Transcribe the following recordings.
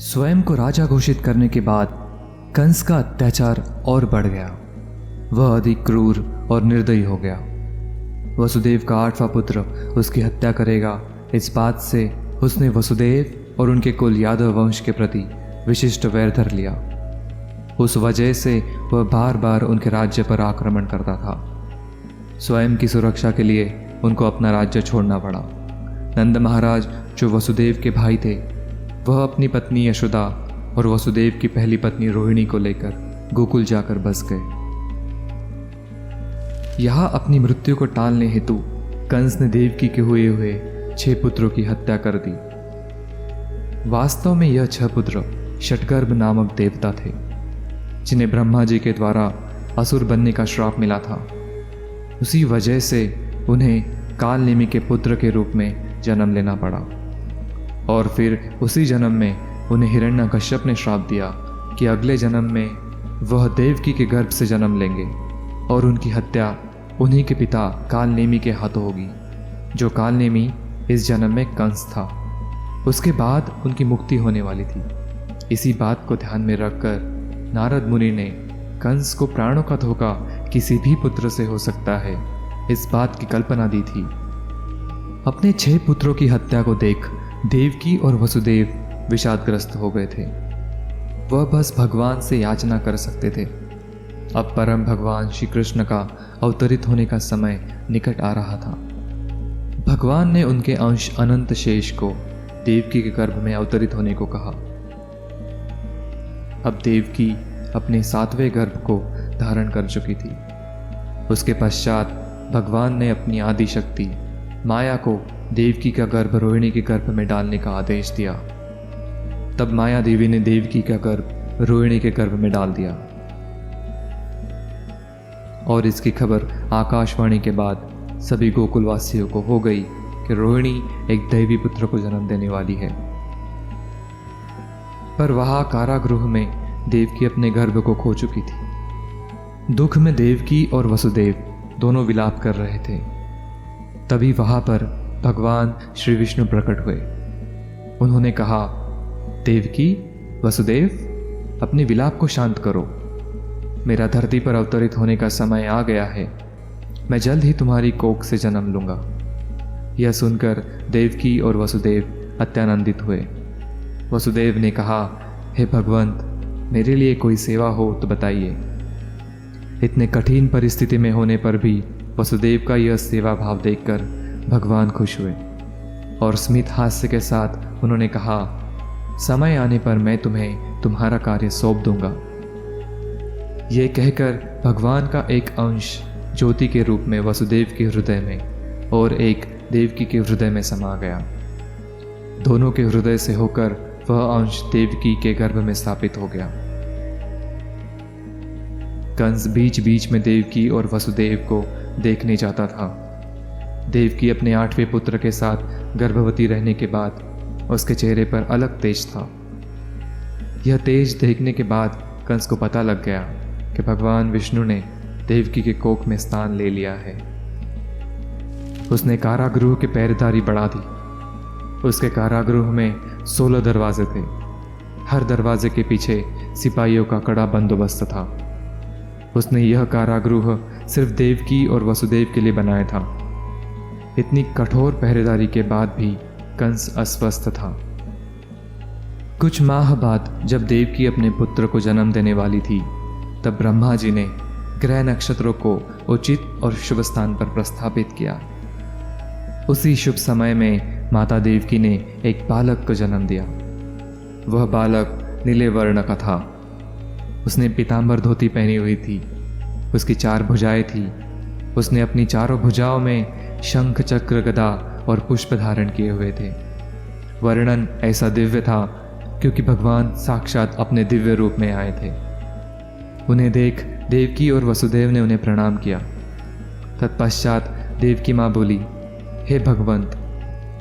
स्वयं को राजा घोषित करने के बाद कंस का अत्याचार और बढ़ गया। वह अधिक क्रूर और निर्दयी हो गया। वसुदेव का 8वां पुत्र उसकी हत्या करेगा, इस बात से उसने वसुदेव और उनके कुल यादव वंश के प्रति विशिष्ट वैर धर लिया। उस वजह से वह बार बार उनके राज्य पर आक्रमण करता था। स्वयं की सुरक्षा के लिए उनको अपना राज्य छोड़ना पड़ा। नंद महाराज जो वसुदेव के भाई थे, वह अपनी पत्नी यशोदा और वसुदेव की पहली पत्नी रोहिणी को लेकर गोकुल जाकर बस गए। यहाँ अपनी मृत्यु को टालने हेतु कंस ने देवकी के हुए 6 पुत्रों की हत्या कर दी। वास्तव में यह 6 पुत्र षटगर्भ नामक देवता थे, जिन्हें ब्रह्मा जी के द्वारा असुर बनने का श्राप मिला था। उसी वजह से उन्हें कालनेमी के पुत्र के रूप में जन्म लेना पड़ा और फिर उसी जन्म में उन्हें हिरण्यकश्यप ने श्राप दिया कि अगले जन्म में वह देवकी के गर्भ से जन्म लेंगे और उनकी हत्या उन्हीं के पिता कालनेमी के हाथों होगी, जो कालनेमी इस जन्म में कंस था। उसके बाद उनकी मुक्ति होने वाली थी। इसी बात को ध्यान में रखकर नारद मुनि ने कंस को प्राणों का धोखा किसी भी पुत्र से हो सकता है, इस बात की कल्पना दी थी। अपने 6 पुत्रों की हत्या को देख देवकी और वसुदेव विषादग्रस्त हो गए थे। वह बस भगवान से याचना कर सकते थे। अब परम भगवान श्री कृष्ण का अवतरित होने का समय निकट आ रहा था। भगवान ने उनके अंश अनंत शेष को देवकी के गर्भ में अवतरित होने को कहा। अब देवकी अपने 7वें गर्भ को धारण कर चुकी थी। उसके पश्चात भगवान ने अपनी आदि शक्ति माया को देवकी का गर्भ रोहिणी के गर्भ में डालने का आदेश दिया। तब माया देवी ने देवकी का गर्भ रोहिणी के गर्भ में डाल दिया और इसकी खबर आकाशवाणी के बाद सभी गोकुलवासियों को हो गई कि रोहिणी एक दैवी पुत्र को जन्म देने वाली है। पर वहां कारागृह में देवकी अपने गर्भ को खो चुकी थी। दुख में देवकी और वसुदेव दोनों विलाप कर रहे थे। तभी वहां पर भगवान श्री विष्णु प्रकट हुए। उन्होंने कहा, देवकी, वसुदेव, अपने विलाप को शांत करो। मेरा धरती पर अवतरित होने का समय आ गया है। मैं जल्द ही तुम्हारी कोख से जन्म लूंगा। यह सुनकर देवकी और वसुदेव अत्यानंदित हुए। वसुदेव ने कहा, हे भगवंत, मेरे लिए कोई सेवा हो तो बताइए। इतने कठिन परिस्थिति में होने पर भी वसुदेव का यह सेवा भाव देखकर भगवान खुश हुए और स्मित हास्य के साथ उन्होंने कहा, समय आने पर मैं तुम्हें तुम्हारा कार्य सौंप दूंगा। यह कहकर भगवान का एक अंश ज्योति के रूप में वसुदेव के हृदय में और एक देवकी के हृदय में समा गया। दोनों के हृदय से होकर वह अंश देवकी के गर्भ में स्थापित हो गया। कंस बीच बीच में देवकी और वसुदेव को देखने जाता था। देवकी अपने 8वें पुत्र के साथ गर्भवती रहने के बाद उसके चेहरे पर अलग तेज था। यह तेज देखने के बाद कंस को पता लग गया कि भगवान विष्णु ने देवकी के कोख में स्थान ले लिया है। उसने कारागृह के पहरेदारी बढ़ा दी। उसके कारागृह में 16 दरवाजे थे। हर दरवाजे के पीछे सिपाहियों का कड़ा बंदोबस्त था। उसने यह कारागृह सिर्फ देवकी और वसुदेव के लिए बनाया था। इतनी कठोर पहरेदारी के बाद भी कंस अस्वस्थ था। कुछ माह बाद जब देवकी अपने पुत्र को जन्म देने वाली थी, तब ब्रह्मा जी ने ग्रह नक्षत्रों को उचित और शुभ स्थान पर प्रस्थापित किया। उसी शुभ समय में माता देवकी ने एक बालक को जन्म दिया। वह बालक नीले वर्ण का था। उसने पीतांबर धोती पहनी हुई थी। उसकी 4 भुजाएं थी। उसने अपनी चारों भुजाओं में शंख, चक्र, गदा और पुष्प धारण किए हुए थे। वर्णन ऐसा दिव्य था क्योंकि भगवान साक्षात अपने दिव्य रूप में आए थे। उन्हें देख देवकी और वसुदेव ने उन्हें प्रणाम किया। तत्पश्चात देवकी माँ बोली, हे भगवंत,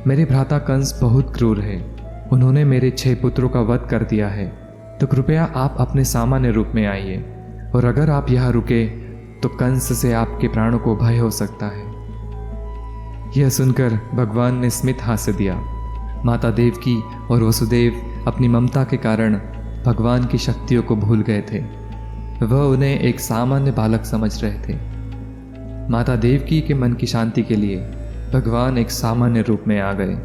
मेरे भ्राता कंस बहुत क्रूर है। उन्होंने मेरे 6 पुत्रों का वध कर दिया है, तो कृपया आप अपने सामान्य रूप में आइए, और अगर आप यहाँ रुके तो कंस से आपके प्राणों को भय हो सकता है। यह सुनकर भगवान ने स्मित हास्य दिया। माता देवकी और वसुदेव अपनी ममता के कारण भगवान की शक्तियों को भूल गए थे। वह उन्हें एक सामान्य बालक समझ रहे थे। माता देवकी के मन की शांति के लिए भगवान एक सामान्य रूप में आ गए।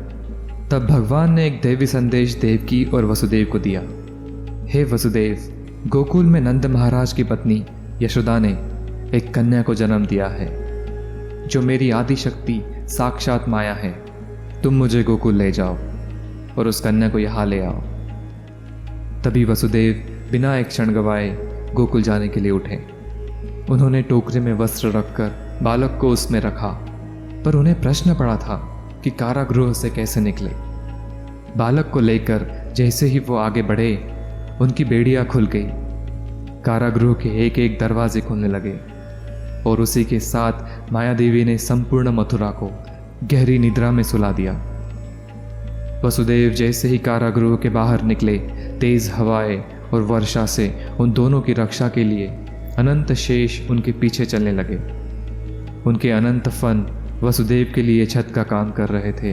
तब भगवान ने एक दैवी संदेश देवकी और वसुदेव को दिया। हे वसुदेव, गोकुल में नंद महाराज की पत्नी यशोदा ने एक कन्या को जन्म दिया है, जो मेरी आदि शक्ति साक्षात माया है। तुम मुझे गोकुल ले जाओ और उस कन्या को यहाँ ले आओ। तभी वसुदेव बिना एक क्षण गवाए गोकुल जाने के लिए उठे। उन्होंने टोकरे में वस्त्र रखकर बालक को उसमें रखा, पर उन्हें प्रश्न पड़ा था कि कारागृह से कैसे निकले। बालक को लेकर जैसे ही वो आगे बढ़े, उनकी बेड़ियां खुल गई। कारागृह के एक एक दरवाजे खुलने लगे और उसी के साथ माया देवी ने संपूर्ण मथुरा को गहरी निद्रा में सुला दिया। वसुदेव जैसे ही कारागृह के बाहर निकले, तेज हवाएं और वर्षा से उन दोनों की रक्षा के लिए अनंत शेष उनके पीछे चलने लगे। उनके अनंत फन वसुदेव के लिए छत का काम कर रहे थे।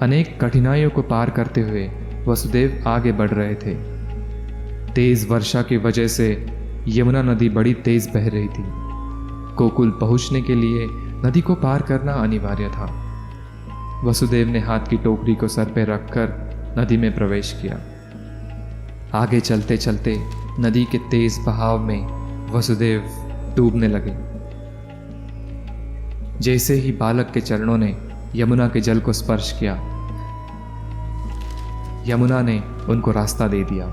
अनेक कठिनाइयों को पार करते हुए वसुदेव आगे बढ़ रहे थे। तेज वर्षा की वजह से यमुना नदी बड़ी तेज बह रही थी। गोकुल पहुंचने के लिए नदी को पार करना अनिवार्य था। वसुदेव ने हाथ की टोकरी को सर पर रखकर नदी में प्रवेश किया। आगे चलते चलते नदी के तेज बहाव में वसुदेव डूबने लगे। जैसे ही बालक के चरणों ने यमुना के जल को स्पर्श किया, यमुना ने उनको रास्ता दे दिया।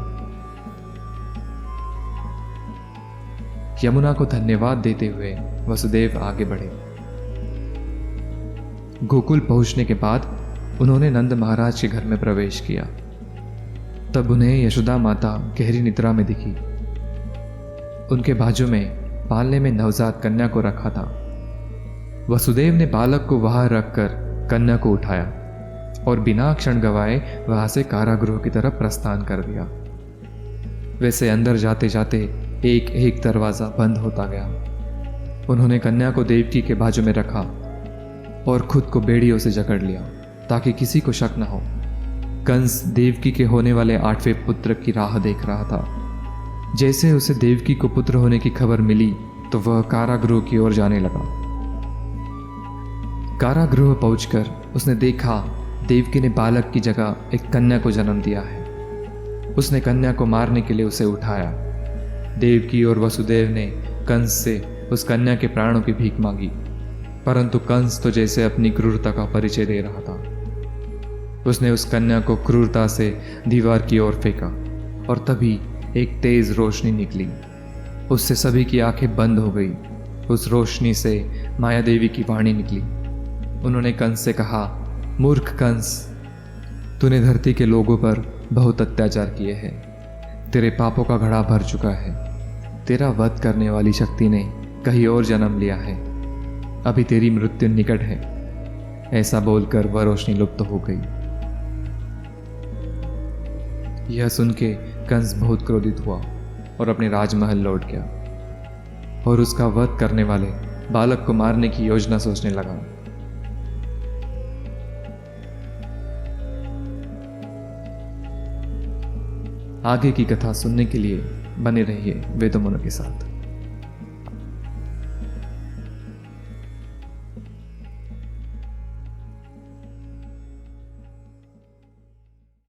यमुना को धन्यवाद देते हुए वसुदेव आगे बढ़े। गोकुल पहुंचने के बाद उन्होंने नंद महाराज के घर में प्रवेश किया। तब उन्हें यशोदा माता गहरी निद्रा में दिखी। उनके बाजू में पालने में नवजात कन्या को रखा था। वसुदेव ने बालक को वहां रखकर कन्या को उठाया और बिना क्षण गवाए वहां से कारागृह की तरफ प्रस्थान कर दिया। वैसे अंदर जाते जाते एक एक दरवाजा बंद होता गया। उन्होंने कन्या को देवकी के बाजू में रखा और खुद को बेड़ियों से जकड़ लिया ताकि किसी को शक न हो। कंस देवकी के होने वाले 8वें पुत्र की राह देख रहा था। जैसे उसे देवकी को पुत्र होने की खबर मिली तो वह कारागृह की ओर जाने लगा। कारागृह पहुंचकर उसने देखा देवकी ने बालक की जगह एक कन्या को जन्म दिया है। उसने कन्या को मारने के लिए उसे उठाया। देवकी और वसुदेव ने कंस से उस कन्या के प्राणों की भीख मांगी, परंतु कंस तो जैसे अपनी क्रूरता का परिचय दे रहा था। उसने उस कन्या को क्रूरता से दीवार की ओर फेंका और तभी एक तेज रोशनी निकली। उससे सभी की आंखें बंद हो गई। उस रोशनी से माया देवी की वाणी निकली। उन्होंने कंस से कहा, मूर्ख कंस, तूने धरती के लोगों पर बहुत अत्याचार किए हैं। तेरे पापों का घड़ा भर चुका है। तेरा वध करने वाली शक्ति ने कहीं और जन्म लिया है। अभी तेरी मृत्यु निकट है। ऐसा बोलकर वह रोशनी लुप्त हो गई। यह सुन के कंस बहुत क्रोधित हुआ और अपने राजमहल लौट गया और उसका वध करने वाले बालक को मारने की योजना सोचने लगा। आगे की कथा सुनने के लिए बने रहिए वेदों के साथ।